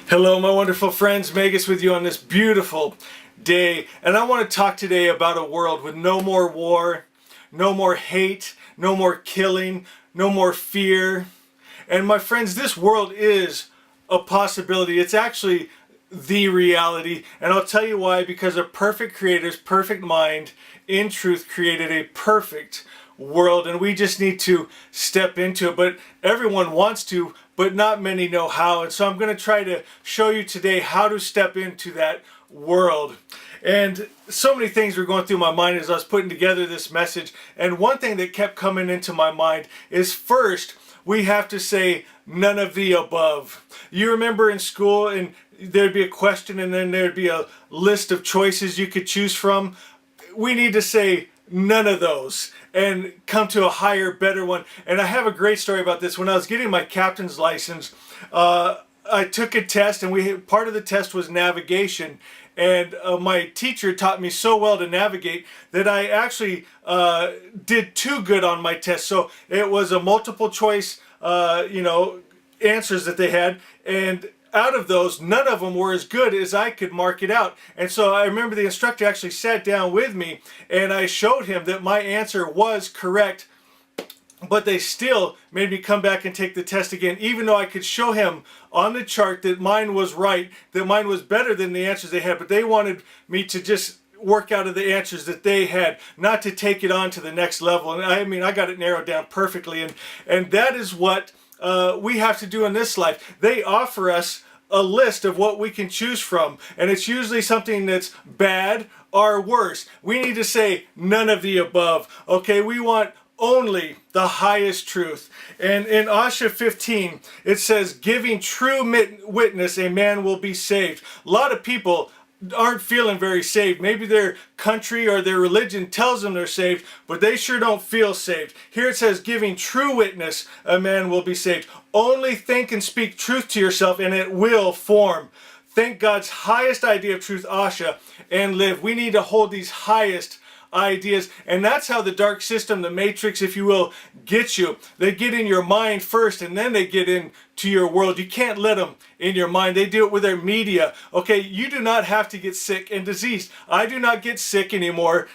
Hello, my wonderful friends. Magus with you on this beautiful day. And I want to talk today about a world with no more war, no more hate, no more killing, no more fear. And my friends, this world is a possibility. It's actually the reality. And I'll tell you why. Because a perfect creator's perfect mind, in truth, created a perfect world, and we just need to step into it. But everyone wants to, but not many know how. And so I'm going to try to show you today how to step into that world. And so many things were going through my mind as I was putting together this message. And one thing that kept coming into my mind is, first, we have to say none of the above. You remember in school, and there'd be a question and then there'd be a list of choices you could choose from. We need to say none of those and come to a higher, better one. And I have a great story about this. When I was getting my captain's license, I took a test, and part of the test was navigation. And my teacher taught me so well to navigate that I actually did too good on my test. So it was a multiple choice, answers that they had, and out of those, none of them were as good as I could mark it out. And so I remember the instructor actually sat down with me, and I showed him that my answer was correct, but they still made me come back and take the test again, even though I could show him on the chart that mine was right, that mine was better than the answers they had. But they wanted me to just work out of the answers that they had, not to take it on to the next level. And I got it narrowed down perfectly. And that is what we have to do in this life. They offer us a list of what we can choose from, and it's usually something that's bad or worse. We need to say none of the above. Okay, we want only the highest truth. And in Asha 15, it says, giving true witness, a man will be saved. A lot of people aren't feeling very saved. Maybe their country or their religion tells them they're saved, but they sure don't feel saved. Here it says, giving true witness, a man will be saved. Only think and speak truth to yourself, and it will form. Think God's highest idea of truth, Asha, and live. We need to hold these highest ideas, and that's how the dark system, the matrix, if you will, gets you. They get in your mind first, and then they get into your world. You can't let them in your mind. They do it with their media. Okay, you do not have to get sick and diseased. I do not get sick anymore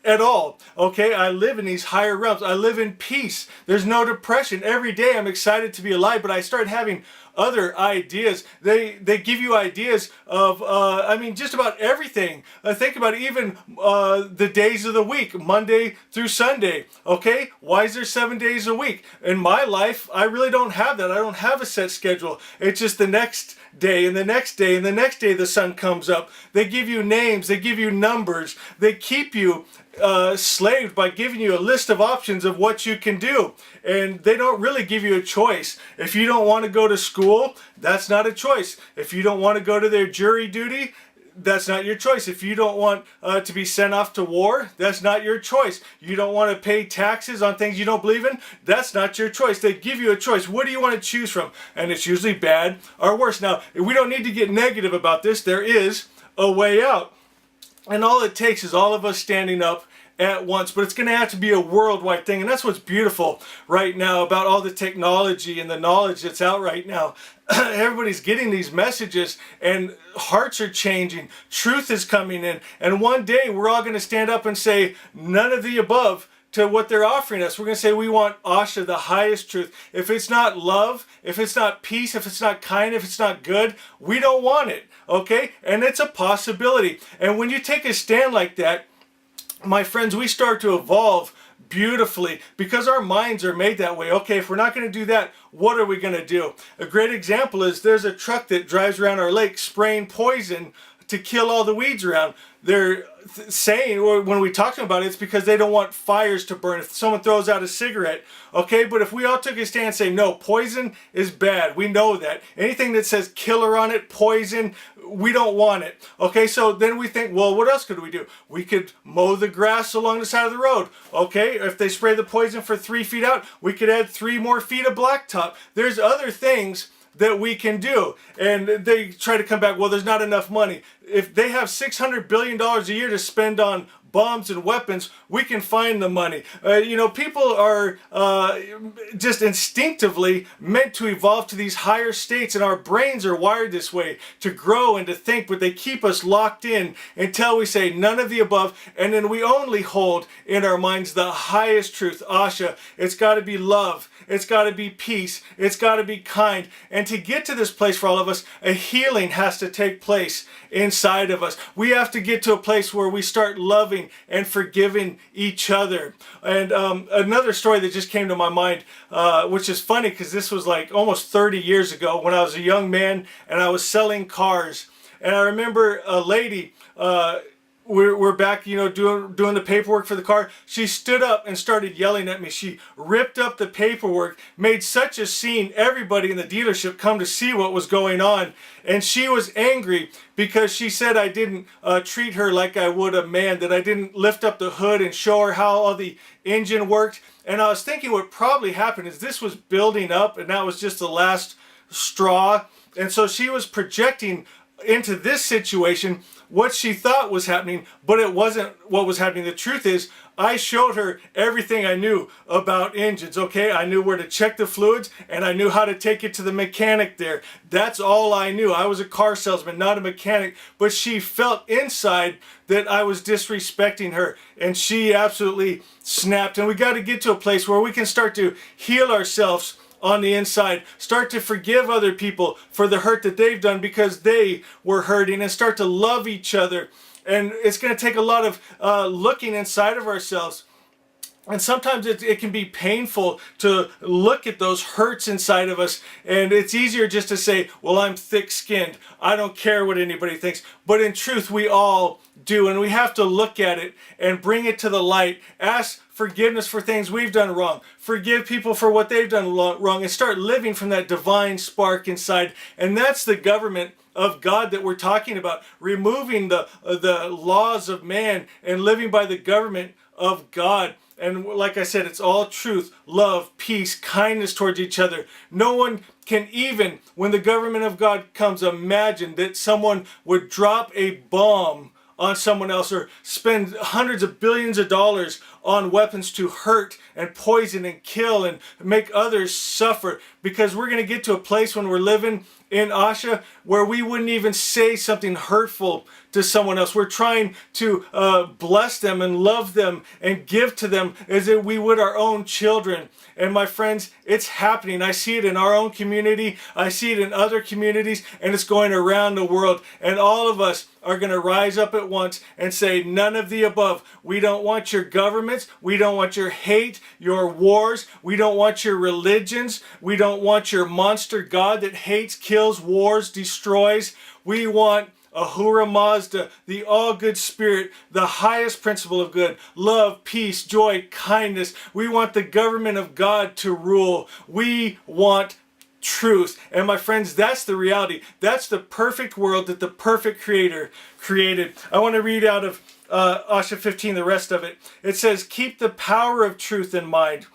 at all. Okay, I live in these higher realms. I live in peace. There's no depression. Every day I'm excited to be alive, but I start having other ideas. They give you ideas of just about everything. Think about it, even the days of the week, Monday through Sunday. Okay, why is there 7 days a week? In my life, I really don't have that. I don't have a set schedule. It's just the next day and the next day and the next day the sun comes up. They give you names, they give you numbers, they keep you slaved by giving you a list of options of what you can do, and they don't really give you a choice. If you don't want to go to school, that's not a choice. If you don't want to go to their jury duty, that's not your choice. If you don't want to be sent off to war, that's not your choice. You don't want to pay taxes on things you don't believe in, that's not your choice. They give you a choice. What do you want to choose from? And it's usually bad or worse. Now, we don't need to get negative about this. There is a way out. And all it takes is all of us standing up at once, but it's going to have to be a worldwide thing. And that's what's beautiful right now about all the technology and the knowledge that's out right now. Everybody's getting these messages, and hearts are changing. Truth is coming in. And one day we're all going to stand up and say none of the above to what they're offering us. We're going to say we want Asha, the highest truth. If it's not love, if it's not peace, if it's not kind, if it's not good, we don't want it. Okay? And it's a possibility. And when you take a stand like that, my friends, we start to evolve beautifully because our minds are made that way. Okay, if we're not going to do that, what are we going to do? A great example is there's a truck that drives around our lake spraying poison to kill all the weeds around. They're saying, or when we talk to them about it, it's because they don't want fires to burn. If someone throws out a cigarette, okay, but if we all took a stand and say, no, poison is bad, we know that. Anything that says killer on it, poison, we don't want it. Okay, so then we think, well, what else could we do? We could mow the grass along the side of the road. Okay, if they spray the poison for 3 feet out, we could add 3 more feet of blacktop. There's other things that we can do. And they try to come back, well, there's not enough money. If they have $600 billion a year to spend on bombs and weapons, we can find the money. People are just instinctively meant to evolve to these higher states, and our brains are wired this way to grow and to think, but they keep us locked in until we say none of the above, and then we only hold in our minds the highest truth. Asha, it's got to be love. It's got to be peace. It's got to be kind. And to get to this place for all of us, a healing has to take place inside of us. We have to get to a place where we start loving and forgiving each other. And another story that just came to my mind, which is funny because this was like almost 30 years ago when I was a young man and I was selling cars. And I remember a lady, we're back, doing the paperwork for the car. She stood up and started yelling at me. She ripped up the paperwork, made such a scene. Everybody in the dealership come to see what was going on. And she was angry because she said I didn't treat her like I would a man, that I didn't lift up the hood and show her how all the engine worked. And I was thinking what probably happened is this was building up and that was just the last straw. And so she was projecting into this situation what she thought was happening, but it wasn't what was happening. The truth is, I showed her everything I knew about engines, okay? I knew where to check the fluids, and I knew how to take it to the mechanic there. That's all I knew. I was a car salesman, not a mechanic, but she felt inside that I was disrespecting her, and she absolutely snapped. And we got to get to a place where we can start to heal ourselves on the inside, start to forgive other people for the hurt that they've done because they were hurting, and start to love each other. And it's going to take a lot of looking inside of ourselves. And sometimes it can be painful to look at those hurts inside of us. And it's easier just to say, well, I'm thick-skinned. I don't care what anybody thinks. But in truth, we all do. And we have to look at it and bring it to the light. Ask forgiveness for things we've done wrong. Forgive people for what they've done wrong. And start living from that divine spark inside. And that's the government of God that we're talking about. Removing the laws of man and living by the government of God. And like I said, it's all truth, love, peace, kindness towards each other. No one can even, when the government of God comes, imagine that someone would drop a bomb on someone else or spend hundreds of billions of dollars on weapons to hurt and poison and kill and make others suffer. Because we're going to get to a place when we're living in Asha where we wouldn't even say something hurtful to someone else. We're trying to bless them and love them and give to them as if we would our own children. And my friends, it's happening. I see it in our own community. I see it in other communities, and it's going around the world. And all of us are going to rise up at once and say, none of the above. We don't want your governments. We don't want your hate, your wars. We don't want your religions. We don't want your monster God that hates, kills, wars, destroys. We want Ahura Mazda, the all-good spirit, the highest principle of good, love, peace, joy, kindness. We want the government of God to rule. We want truth. And my friends, that's the reality. That's the perfect world that the perfect Creator created. I want to read out of Asha 15, the rest of it. It says, keep the power of truth in mind.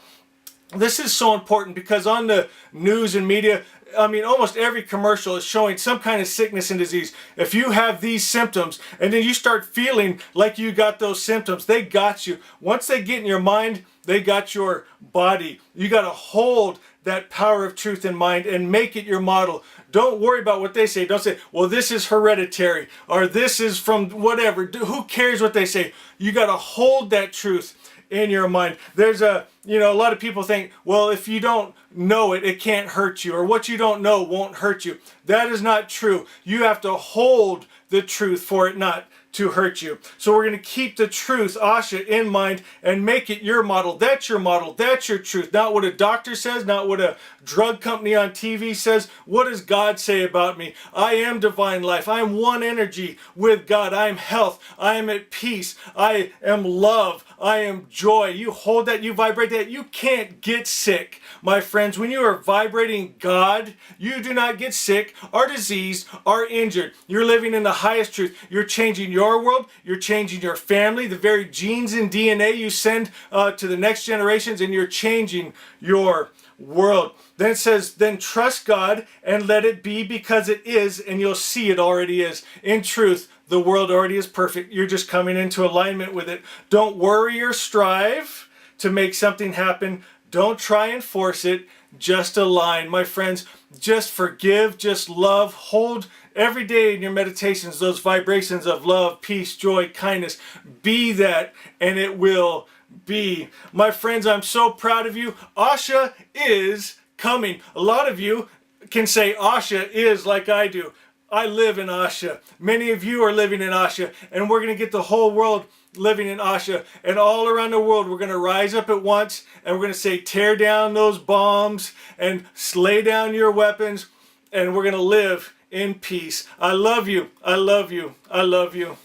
This is so important because on the news and media, I mean, almost every commercial is showing some kind of sickness and disease. If you have these symptoms and then you start feeling like you got those symptoms, they got you. Once they get in your mind, they got your body. You got to hold that power of truth in mind and make it your model. Don't worry about what they say. Don't say, well, this is hereditary or this is from whatever. Who cares what they say? You got to hold that truth in your mind. There's a lot of people think, well, if you don't know it, it can't hurt you, or what you don't know won't hurt you. That is not true. You have to hold the truth for it not to hurt you. So we're going to keep the truth, Asha, in mind and make it your model. That's your model. That's your truth. Not what a doctor says, not what a drug company on TV says. What does God say about me? I am divine life. I am one energy with God. I am health. I am at peace. I am love. I am joy. You hold that, you vibrate that. You can't get sick, my friends. When you are vibrating God, you do not get sick or diseased or injured. You're living in the highest truth. You're changing your world. You're changing your family, the very genes and DNA you send to the next generations, and you're changing your world. Then it says, then trust God and let it be because it is, and you'll see it already is. In truth, the world already is perfect. You're just coming into alignment with it. Don't worry or strive to make something happen. Don't try and force it. Just align. My friends, just forgive, just love. Hold every day in your meditations those vibrations of love, peace, joy, kindness. Be that, and it will be. My friends, I'm so proud of you. Asha is coming. A lot of you can say Asha is like I do. I live in Asha. Many of you are living in Asha, and we're going to get the whole world living in Asha. And all around the world, we're going to rise up at once, and we're going to say, tear down those bombs and lay down your weapons, and we're going to live in peace. I love you. I love you. I love you.